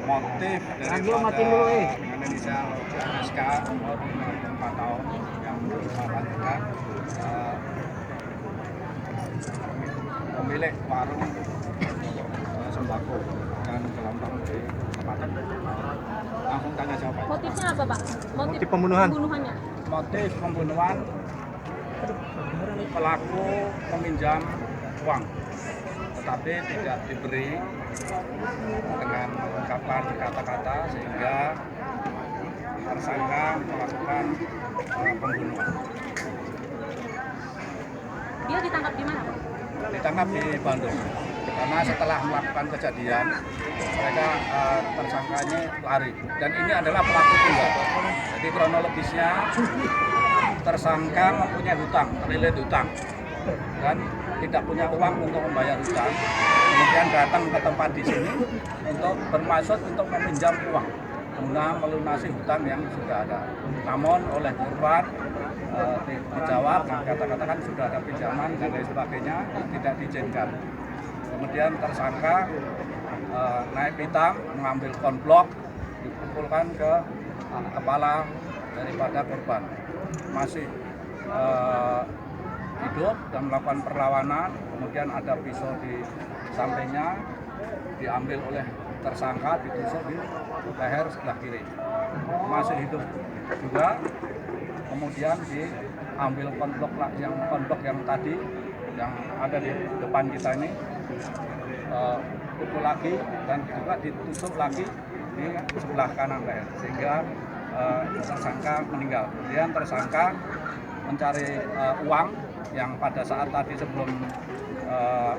Motif daripada inisial SK 4 tahun yang mengatakan pemilik warung sembako dan gelombang di tempatan. Langsung tanya jawab. Motifnya apa, Pak? Motif pembunuhan. Pembunuhannya. Motif pembunuhan pelaku meminjam uang, tetapi tidak diberi dengan ungkapan kata-kata sehingga tersangka melakukan pembunuhan. Dia ditangkap di mana, Pak? Ditangkap di Bandung karena setelah melakukan kejadian mereka tersangkanya lari dan ini adalah pelaku tunggal. Jadi kronologisnya tersangka mempunyai hutang, terlilit hutang dan tidak punya uang untuk membayar hutang. Kemudian datang ke tempat di sini untuk bermaksud untuk meminjam uang guna melunasi hutang yang sudah ada. Namun oleh korban dijawab dan kata-katakan sudah ada pinjaman dan lain sebagainya, tidak diizinkan. Kemudian tersangka naik pitam, mengambil konblok, dipukulkan ke kepala daripada korban. Masih hidup dan melakukan perlawanan, kemudian ada pisau di sampingnya, diambil oleh tersangka, ditusuk di leher sebelah kiri. Masih hidup juga, kemudian diambil konblok yang tadi yang ada di depan kita ini, pukul lagi dan juga ditusuk lagi di sebelah kanan leher sehingga tersangka meninggal. Kemudian tersangka mencari uang yang pada saat tadi sebelum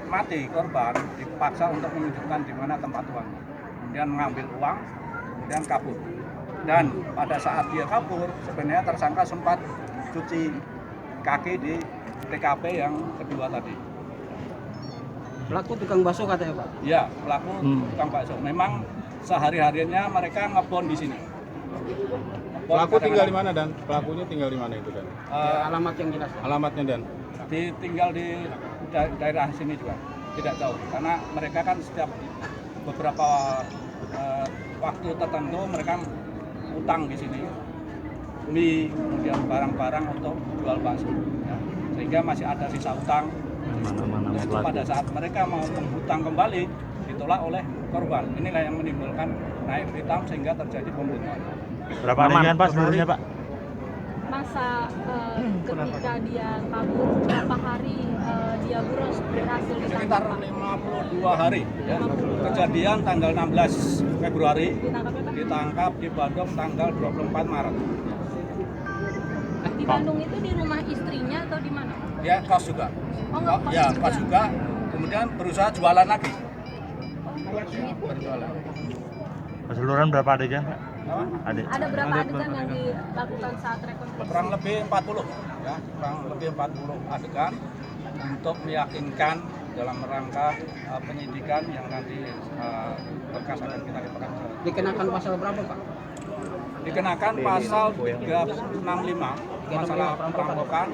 mati korban dipaksa untuk menunjukkan di mana tempat uangnya. Kemudian mengambil uang, kemudian kabur. Dan pada saat dia kabur, sebenarnya tersangka sempat cuci kaki di TKP yang kedua tadi. Pelaku tukang bakso katanya, Pak? Ya, pelaku tukang bakso. Memang sehari-harinya mereka ngebon di sini. Pelaku tinggal di mana dan pelakunya tinggal di mana itu dan? Alamat yang jelas, Pak. Alamatnya dan? Tinggal di daerah sini juga, tidak jauh. Karena mereka kan setiap beberapa waktu tertentu mereka utang di sini, mie, kemudian barang-barang untuk jual bakso. Ya. Sehingga masih ada sisa utang. Itu pada saat mereka mau menghutang kembali ditolak oleh korban. Inilah yang menimbulkan naik pitam sehingga terjadi pembunuhan. Berapa adegan Pak seluruhnya Pak? Masa ketika dia kabur, berapa hari dia buron berhasil Sekitar ditangkap? 52 hari. Ya. Kejadian tanggal 16 Februari, Ditangkapnya, Pak? ditangkap di Bandung tanggal 24 Maret. Di Bandung itu di rumah istrinya atau di mana? Ya, kos juga. Oh, nggak kos Ya, juga. kos juga. Kemudian berusaha jualan lagi. Oh, Berjualan. Keseluruhan berapa adegan Pak? ada berapa adegan yang dilakukan saat rekonstruksi? Kurang lebih 40, ya, kurang lebih 40 adegan untuk meyakinkan dalam rangka penyidikan yang nanti berkas akan kita limpahkan. Dikenakan pasal berapa, Pak? Dikenakan pasal 365 masalah perampokan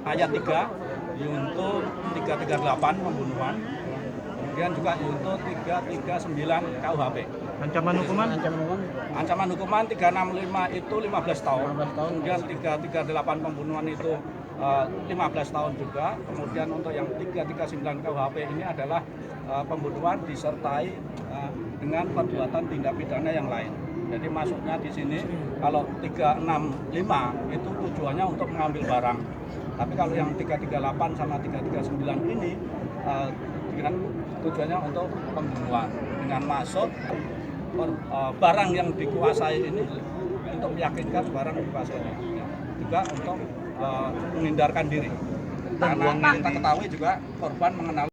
ayat 3 Yunto 338 pembunuhan, kemudian juga Yunto 339 KUHP. Ancaman hukuman? Ancaman hukuman 365 itu 15 tahun, kemudian 338 pembunuhan itu 15 tahun juga, kemudian untuk yang 339 KUHP ini adalah pembunuhan disertai dengan perbuatan tindak pidana yang lain. Jadi masuknya di sini kalau 365 itu tujuannya untuk mengambil barang. Tapi kalau yang 338 sama 339 ini dengan tujuannya untuk pembunuhan dengan masuk barang yang dikuasai ini untuk meyakinkan barang dikuasai ini. Juga untuk menghindarkan diri. Karena kita ketahui juga korban mengenal